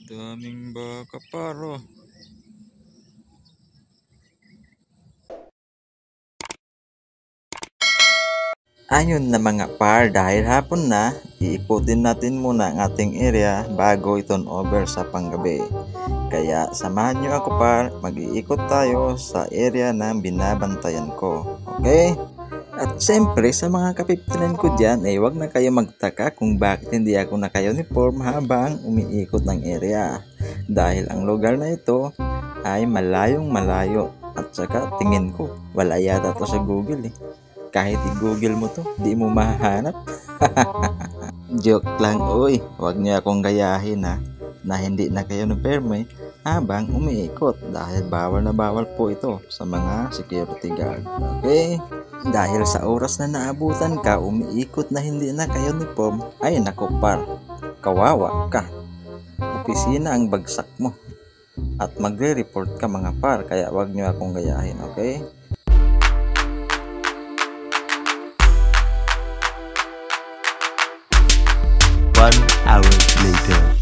Daming baka paro. Ayun na mga par, dahil hapon na, iikutin natin muna ang ating area bago ito over sa panggabi. Kaya samahan nyo ako par, mag-iikot tayo sa area na binabantayan ko. Okay? At siyempre sa mga kapiptinan ko dyan ay wag na kayo magtaka kung bakit hindi ako naka-uniform habang umiikot ng area. Dahil ang lugar na ito ay malayong malayo at saka tingin ko wala yata to sa Google eh. Kahit i-google mo to, di mo mahanap. Joke lang, uy. Huwag niyo akong gayahin ha, na hindi na kayo perme habang umiikot dahil bawal na bawal po ito sa mga security guard. Okay? Dahil sa oras na naabutan ka, umiikot na hindi na kayo uniform, ay naku par, kawawa ka. Opisina ang bagsak mo. At magre-report ka mga par, kaya huwag niyo akong gayahin, okay? 1 hour later.